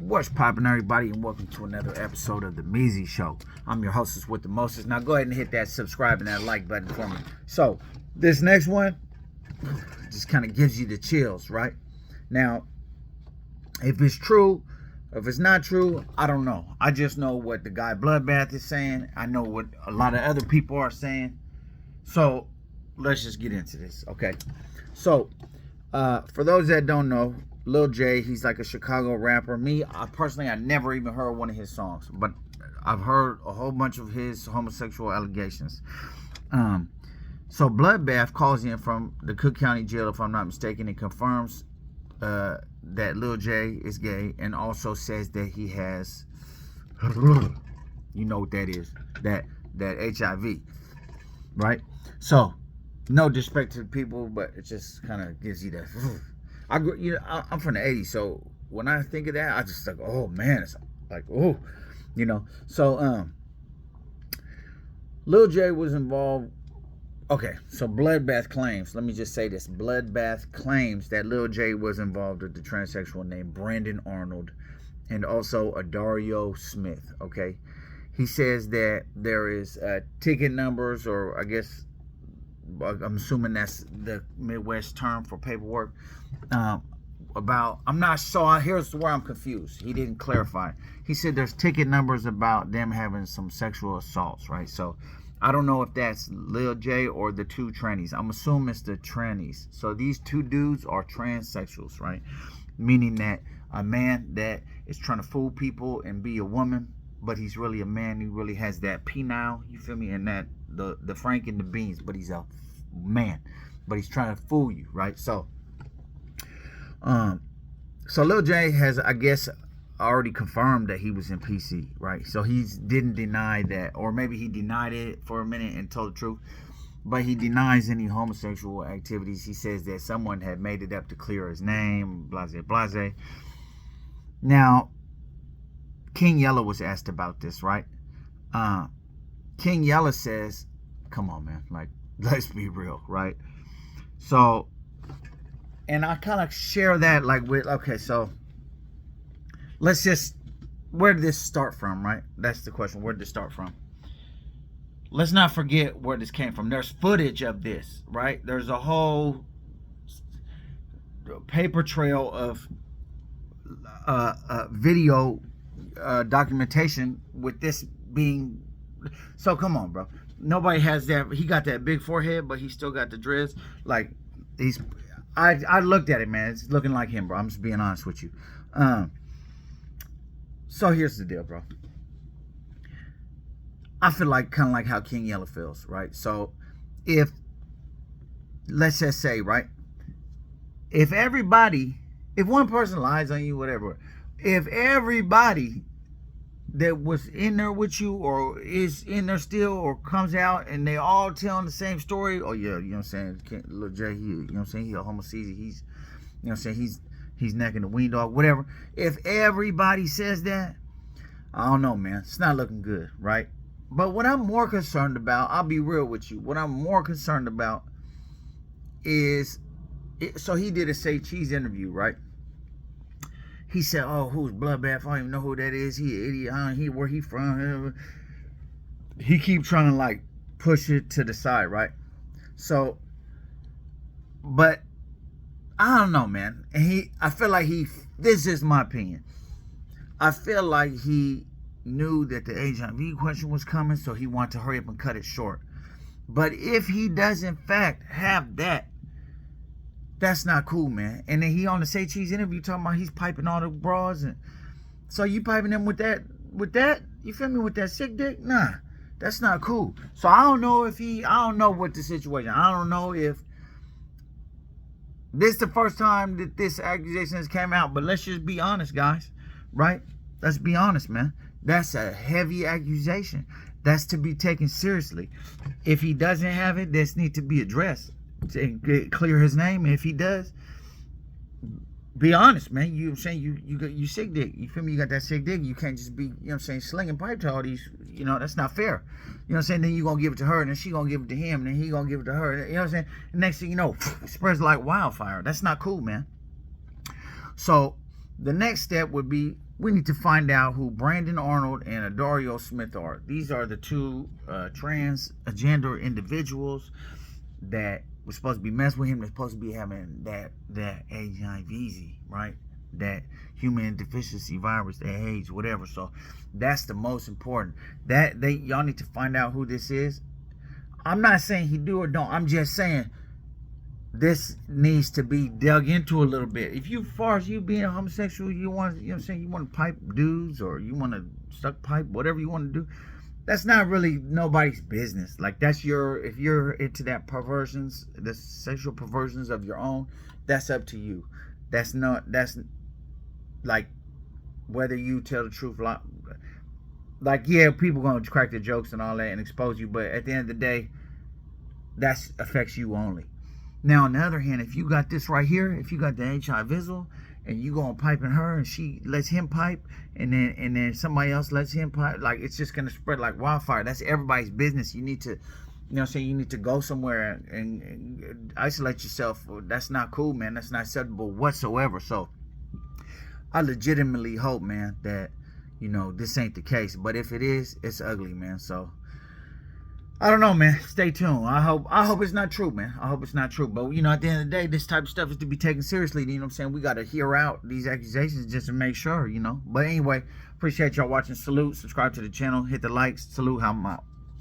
What's poppin', everybody, and welcome to another episode of The Measy Show. I'm your hostess with the mostest. Now go ahead and hit that subscribe and that like button for me. So this next one just kind of gives you the chills, right? Now, if it's true, if it's not true, I don't know. I just know what the guy Bloodbath is saying. I know what a lot of other people are saying. So let's just get into this, okay? So for those that don't know, Lil Jay, he's like a Chicago rapper. I never even heard one of his songs, but I've heard a whole bunch of his homosexual allegations. So Bloodbath calls in from the Cook County Jail, if I'm not mistaken, and confirms that Lil Jay is gay, and also says that he has, you know what that is, that HIV, right? So, no disrespect to the people, but it just kind of gives you that. I'm from the 80s, so when I think of that, I just like, oh man, it's like, oh, you know. So Lil Jay was involved. Okay, so Bloodbath claims, let me just say this, Bloodbath claims that Lil Jay was involved with the transsexual named Brandon Arnold and also Adario Smith, okay? He says that there is ticket numbers, or I guess, I'm assuming that's the Midwest term for paperwork, I'm not sure, here's where I'm confused. He didn't clarify. He said there's ticket numbers about them having some sexual assaults, right? So I don't know if that's Lil Jay or the two trannies. I'm assuming it's the trannies. So these two dudes are transsexuals, right? Meaning that a man that is trying to fool people and be a woman, but he's really a man. He really has that penile, you feel me? And that the Frank and the beans, but he's a man. But he's trying to fool you, right? So Lil Jay has, I guess, already confirmed that he was in PC, right? So he didn't deny that, or maybe he denied it for a minute and told the truth, but he denies any homosexual activities. He says that someone had made it up to clear his name, blase, blase. Now, King Yella was asked about this, right? King Yella says, come on, man, like, let's be real, right? So, and I kind of share that like with, okay, so let's just, where did this start from, right? That's the question. Where did this start from? Let's not forget where this came from. There's footage of this, right? There's a whole paper trail of video documentation with this being, so come on, bro. Nobody has that. He got that big forehead, but he still got the dreads. Like, I looked at it, man. It's looking like him, bro. I'm just being honest with you. So here's the deal, bro. I feel like kind of like how King Yella feels, right? So if, let's just say, right, if one person lies on you, whatever, if everybody that was in there with you or is in there still or comes out and they all telling the same story, oh yeah, you know what I'm saying, Lil Jay, you know what I'm saying, he a homosexual, he's, you know what I'm saying, he's necking the wean dog, whatever. If everybody says that, I don't know, man, it's not looking good, right? But what I'm more concerned about, I'll be real with you, what I'm more concerned about is, so he did a Say Cheese interview, right? He said, oh, who's Bloodbath? I don't even know who that is. He an idiot. Where he from? He keep trying to like push it to the side, right? So, but I don't know, man. And I feel like this is my opinion. I feel like he knew that the HIV question was coming, so he wanted to hurry up and cut it short. But if he does in fact have that, that's not cool, man. And then he on the Say Cheese interview talking about he's piping all the bras, and so you piping them with that, you feel me, with that sick dick? Nah, that's not cool. So I don't know what the situation, I don't know if this is the first time that this accusation has came out, but let's just be honest, guys, right? Let's be honest, man. That's a heavy accusation. That's to be taken seriously. If he doesn't have it, this needs to be addressed to clear his name. And if he does, be honest, man. You know what I'm saying, you sick dick, you feel me, you got that sick dick, you can't just be, you know what I'm saying, slinging pipe to all these, you know, that's not fair. You know what I'm saying? Then you gonna give it to her, and then she gonna give it to him, and then he gonna give it to her, you know what I'm saying? And next thing you know, it spreads like wildfire. That's not cool, man. So the next step would be we need to find out who Brandon Arnold and Adario Smith are. These are the two transgender individuals that were supposed to be messing with him. They're supposed to be having that HIV, right? That human deficiency virus, that AIDS, whatever. So that's the most important. That y'all need to find out who this is. I'm not saying he do or don't. I'm just saying this needs to be dug into a little bit. If you, far as you being a homosexual, you want, you know what I'm saying, you want to pipe dudes or you want to suck pipe, whatever you want to do, that's not really nobody's business. Like, that's your, if you're into that perversions, the sexual perversions of your own, that's up to you. That's not, that's like, whether you tell the truth, like yeah, people gonna crack the jokes and all that and expose you, but at the end of the day, that affects you only. Now, on the other hand, if you got this right here, if you got the HIV visual and you going piping her and she lets him pipe and then somebody else lets him pipe, like, it's just going to spread like wildfire. That's everybody's business. You need to, you know what I'm saying, you need to go somewhere and isolate yourself. That's not cool, man. That's not acceptable whatsoever. So I legitimately hope, man, that, you know, this ain't the case. But if it is, it's ugly, man. So I don't know, man. Stay tuned. I hope it's not true, man. I hope it's not true. But, you know, at the end of the day, this type of stuff is to be taken seriously. You know what I'm saying? We got to hear out these accusations just to make sure, you know. But anyway, appreciate y'all watching. Salute. Subscribe to the channel. Hit the likes. Salute. I'm out.